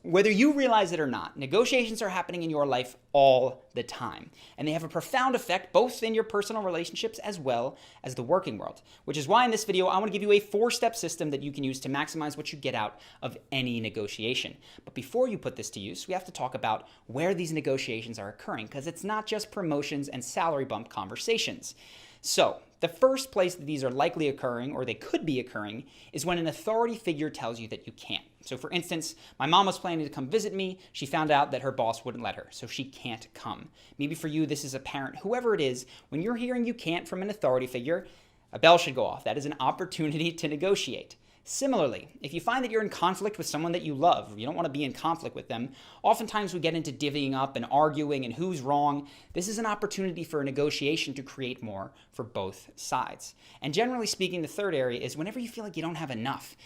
Whether you realize it or not, negotiations are happening in your life all the time, and they have a profound effect both in your personal relationships as well as the working world, which is why in this video I want to give you a 4-step system that you can use to maximize what you get out of any negotiation. But before you put this to use, we have to talk about where these negotiations are occurring, because it's not just promotions and salary bump conversations. So, the first place that these are likely occurring, or they could be occurring, is when an authority figure tells you that you can't. So for instance, my mom was planning to come visit me. She found out that her boss wouldn't let her, so she can't come. Maybe for you, this is a parent, whoever it is, when you're hearing you can't from an authority figure, a bell should go off. That is an opportunity to negotiate. Similarly, if you find that you're in conflict with someone that you love, or you don't want to be in conflict with them, oftentimes we get into divvying up and arguing and who's wrong. This is an opportunity for a negotiation to create more for both sides. And generally speaking, the third area is whenever you feel like you don't have enough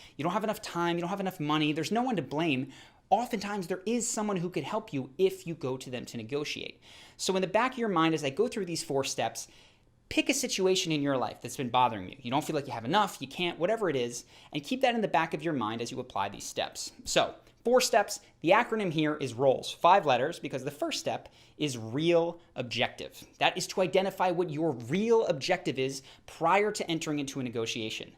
time, you don't have enough money, there's no one to blame. Oftentimes there is someone who could help you if you go to them to negotiate. So in the back of your mind, as I go through these 4 steps, pick a situation in your life that's been bothering you. You don't feel like you have enough, you can't, whatever it is, and keep that in the back of your mind as you apply these steps. So, 4 steps. The acronym here is ROLLS, 5 letters, because the first step is real objective. That is to identify what your real objective is prior to entering into a negotiation.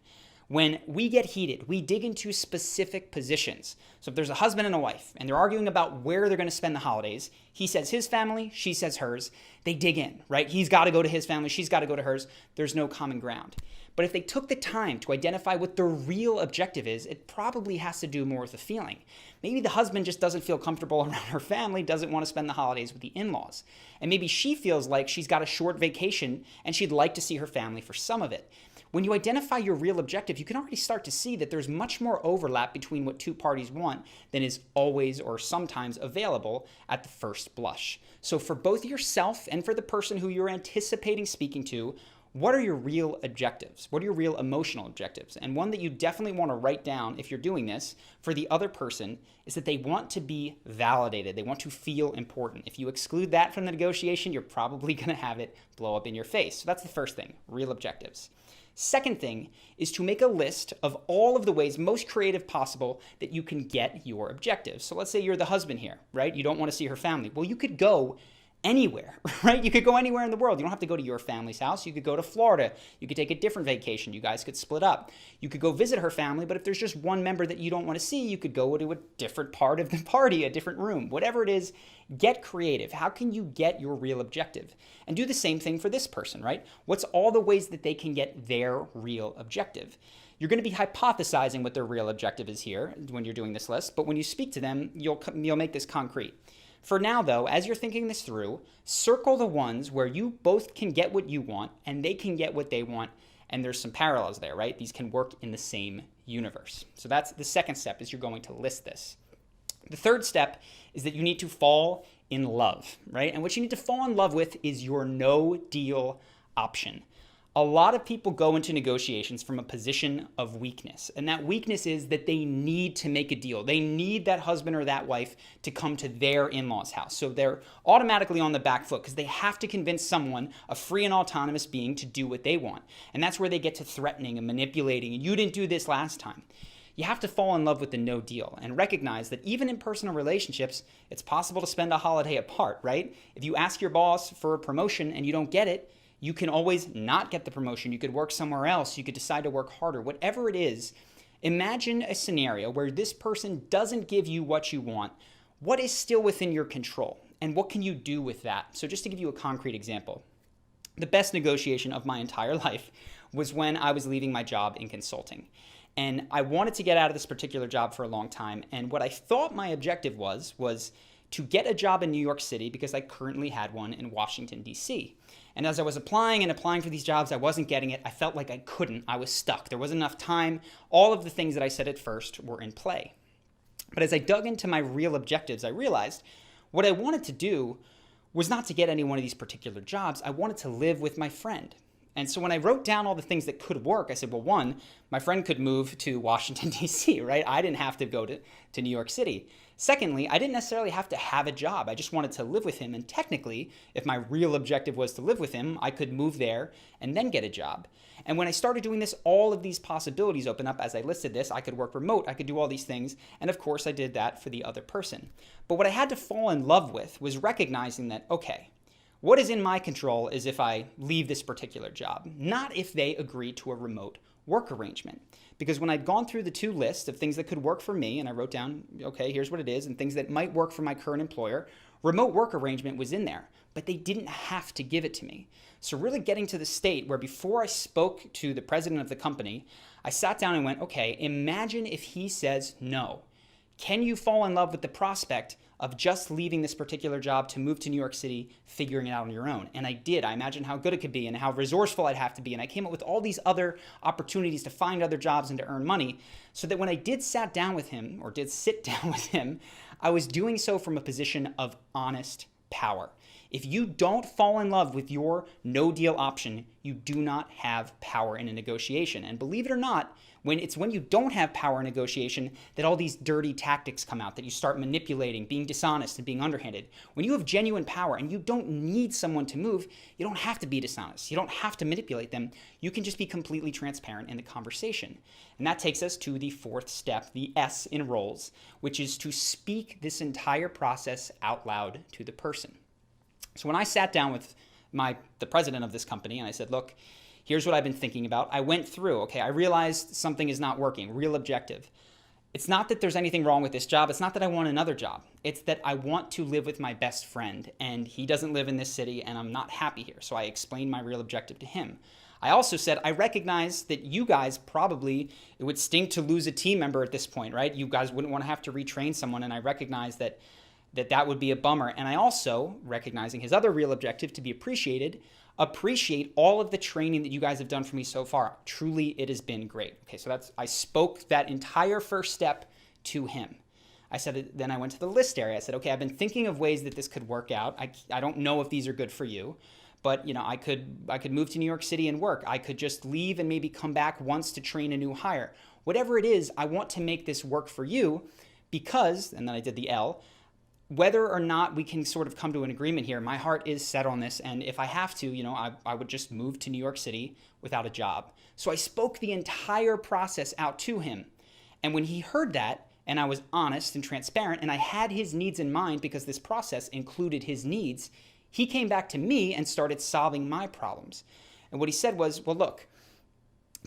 When we get heated, we dig into specific positions. So if there's a husband and a wife and they're arguing about where they're going to spend the holidays, he says his family, she says hers, they dig in, right? He's got to go to his family, she's got to go to hers. There's no common ground. But if they took the time to identify what the real objective is, it probably has to do more with the feeling. Maybe the husband just doesn't feel comfortable around her family, doesn't want to spend the holidays with the in-laws. And maybe she feels like she's got a short vacation and she'd like to see her family for some of it. When you identify your real objective, you can already start to see that there's much more overlap between what 2 parties want than is always or sometimes available at the first blush. So for both yourself and for the person who you're anticipating speaking to, what are your real objectives? What are your real emotional objectives? And one that you definitely want to write down if you're doing this for the other person is that they want to be validated. They want to feel important. If you exclude that from the negotiation, you're probably going to have it blow up in your face. So that's the first thing, real objectives. Second thing is to make a list of all of the ways most creative possible that you can get your objectives. So let's say you're the husband here, right? You don't want to see her family. Well, you could go anywhere, right? You could go anywhere in the world. You don't have to go to your family's house. You could go to Florida. You could take a different vacation. You guys could split up. You could go visit her family, but if there's just one member that you don't want to see, you could go to a different part of the party, a different room. Whatever it is, get creative. How can you get your real objective? And do the same thing for this person, right? What's all the ways that they can get their real objective? You're going to be hypothesizing what their real objective is here when you're doing this list, but when you speak to them, you'll make this concrete. For now, though, as you're thinking this through, circle the ones where you both can get what you want and they can get what they want, and there's some parallels there, right? These can work in the same universe. So that's the second step, is you're going to list this. The third step is that you need to fall in love, right? And what you need to fall in love with is your no-deal option. A lot of people go into negotiations from a position of weakness, and that weakness is that they need to make a deal. They need that husband or that wife to come to their in-laws' house. So they're automatically on the back foot because they have to convince someone, a free and autonomous being, to do what they want. And that's where they get to threatening and manipulating, and you didn't do this last time. You have to fall in love with the no deal and recognize that even in personal relationships, it's possible to spend a holiday apart, right? If you ask your boss for a promotion and you don't get it, you can always not get the promotion. You could work somewhere else. You could decide to work harder. Whatever it is, imagine a scenario where this person doesn't give you what you want. What is still within your control? And what can you do with that? So just to give you a concrete example, the best negotiation of my entire life was when I was leaving my job in consulting. And I wanted to get out of this particular job for a long time. And what I thought my objective was to get a job in New York City because I currently had one in Washington, D.C. And as I was applying for these jobs, I wasn't getting it. I felt like I couldn't. I was stuck. There wasn't enough time. All of the things that I said at first were in play. But as I dug into my real objectives, I realized what I wanted to do was not to get any one of these particular jobs. I wanted to live with my friend. And so when I wrote down all the things that could work, I said, well, one, my friend could move to Washington, D.C., right? I didn't have to go to New York City. Secondly, I didn't necessarily have to have a job. I just wanted to live with him. And technically, if my real objective was to live with him, I could move there and then get a job. And when I started doing this, all of these possibilities open up. As I listed this, I could work remote, I could do all these things. And of course, I did that for the other person. But what I had to fall in love with was recognizing that, okay, what is in my control is if I leave this particular job, not if they agree to a remote work arrangement. Because when I'd gone through the two lists of things that could work for me, and I wrote down, okay, here's what it is, and things that might work for my current employer, remote work arrangement was in there, but they didn't have to give it to me. So really getting to the state where before I spoke to the president of the company, I sat down and went, okay, imagine if he says no. Can you fall in love with the prospect of just leaving this particular job to move to New York City, figuring it out on your own? And I did. I imagined how good it could be and how resourceful I'd have to be. And I came up with all these other opportunities to find other jobs and to earn money, so that when I did sit down with him, I was doing so from a position of honest power. If you don't fall in love with your no deal option, you do not have power in a negotiation. And believe it or not, when you don't have power in negotiation that all these dirty tactics come out, that you start manipulating, being dishonest, and being underhanded. When you have genuine power and you don't need someone to move, you don't have to be dishonest. You don't have to manipulate them. You can just be completely transparent in the conversation. And that takes us to the fourth step, the S in roles, which is to speak this entire process out loud to the person. So when I sat down with the president of this company and I said, look, here's what I've been thinking about. I went through, okay, I realized something is not working, real objective. It's not that there's anything wrong with this job. It's not that I want another job. It's that I want to live with my best friend and he doesn't live in this city and I'm not happy here. So I explained my real objective to him. I also said, I recognize that you guys probably, it would stink to lose a team member at this point, right? You guys wouldn't want to have to retrain someone. And I recognize that would be a bummer. And I also, recognizing his other real objective to be appreciated, appreciate all of the training that you guys have done for me so far. Truly, it has been great. Okay, so I spoke that entire first step to him. I said, then I went to the list area. I said, okay, I've been thinking of ways that this could work out. I don't know if these are good for you, but I could move to New York City and work. I could just leave and maybe come back once to train a new hire. Whatever it is, I want to make this work for you because, and then I did the L, whether or not we can sort of come to an agreement here, my heart is set on this. And if I have to, I would just move to New York City without a job. So I spoke the entire process out to him. And when he heard that, and I was honest and transparent, and I had his needs in mind because this process included his needs, he came back to me and started solving my problems. And what he said was, well, look,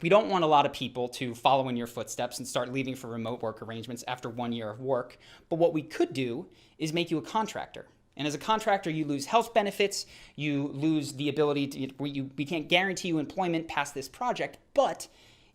we don't want a lot of people to follow in your footsteps and start leaving for remote work arrangements after 1 year of work. But what we could do is make you a contractor. And as a contractor, you lose health benefits, you lose the ability to, we can't guarantee you employment past this project, but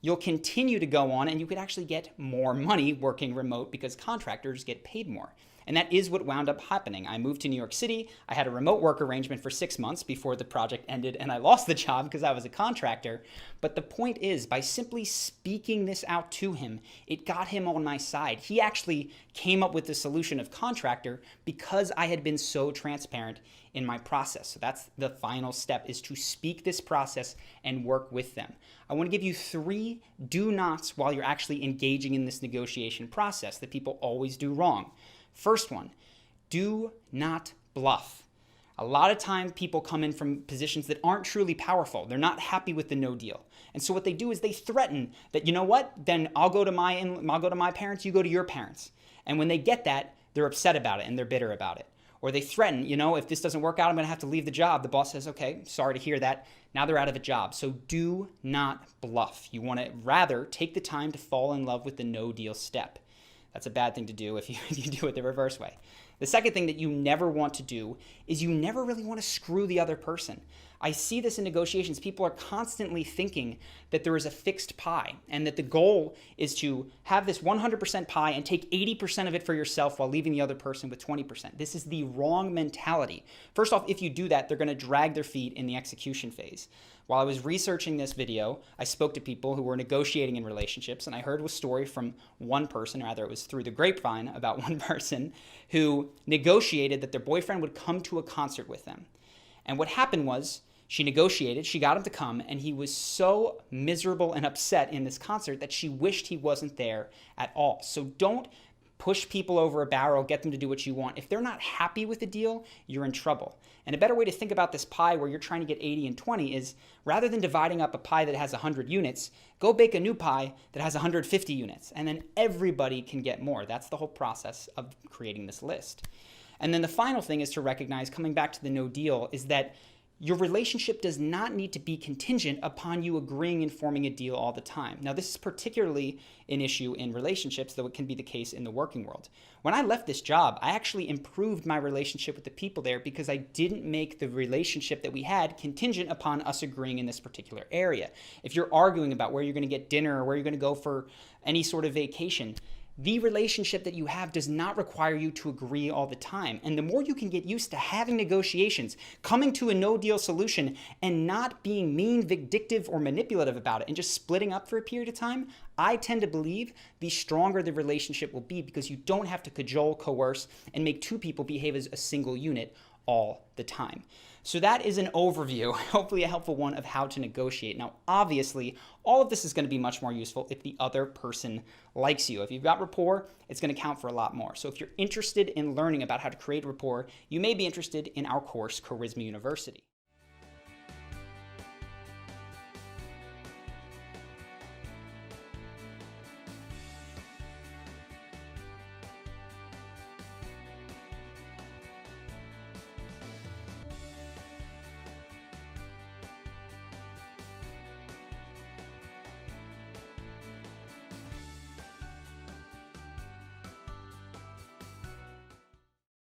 you'll continue to go on and you could actually get more money working remote because contractors get paid more. And that is what wound up happening. I moved to New York City. I had a remote work arrangement for 6 months before the project ended and I lost the job because I was a contractor. But the point is, by simply speaking this out to him, it got him on my side. He actually came up with the solution of contractor because I had been so transparent in my process. So that's the final step, is to speak this process and work with them. I want to give you 3 do nots while you're actually engaging in this negotiation process that people always do wrong. First one, do not bluff. A lot of time people come in from positions that aren't truly powerful. They're not happy with the no deal. And so what they do is they threaten that, you know what, then I'll go to my parents, you go to your parents. And when they get that, they're upset about it and they're bitter about it. Or they threaten, if this doesn't work out, I'm going to have to leave the job. The boss says, okay, sorry to hear that. Now they're out of a job. So do not bluff. You want to rather take the time to fall in love with the no deal step. That's a bad thing to do if you do it the reverse way. The second thing that you never want to do is you never really want to screw the other person. I see this in negotiations. People are constantly thinking that there is a fixed pie and that the goal is to have this 100% pie and take 80% of it for yourself while leaving the other person with 20%. This is the wrong mentality. First off, if you do that, they're going to drag their feet in the execution phase. While I was researching this video, I spoke to people who were negotiating in relationships, and I heard a story from one person, or rather it was through the grapevine about one person who negotiated that their boyfriend would come to a concert with them. And what happened was, she negotiated, she got him to come, and he was so miserable and upset in this concert that she wished he wasn't there at all. So don't push people over a barrel, get them to do what you want. If they're not happy with the deal, you're in trouble. And a better way to think about this pie where you're trying to get 80 and 20 is, rather than dividing up a pie that has 100 units, go bake a new pie that has 150 units, and then everybody can get more. That's the whole process of creating this list. And then the final thing is to recognize, coming back to the no deal, is that your relationship does not need to be contingent upon you agreeing and forming a deal all the time. Now, this is particularly an issue in relationships, though it can be the case in the working world. When I left this job, I actually improved my relationship with the people there because I didn't make the relationship that we had contingent upon us agreeing in this particular area. If you're arguing about where you're going to get dinner or where you're going to go for any sort of vacation, the relationship that you have does not require you to agree all the time. And the more you can get used to having negotiations, coming to a no-deal solution, and not being mean, vindictive, or manipulative about it, and just splitting up for a period of time, I tend to believe the stronger the relationship will be, because you don't have to cajole, coerce, and make two people behave as a single unit all the time. So that is an overview, hopefully a helpful one, of how to negotiate. Now, obviously, all of this is going to be much more useful if the other person likes you. If you've got rapport, it's going to count for a lot more. So if you're interested in learning about how to create rapport, you may be interested in our course, Charisma University.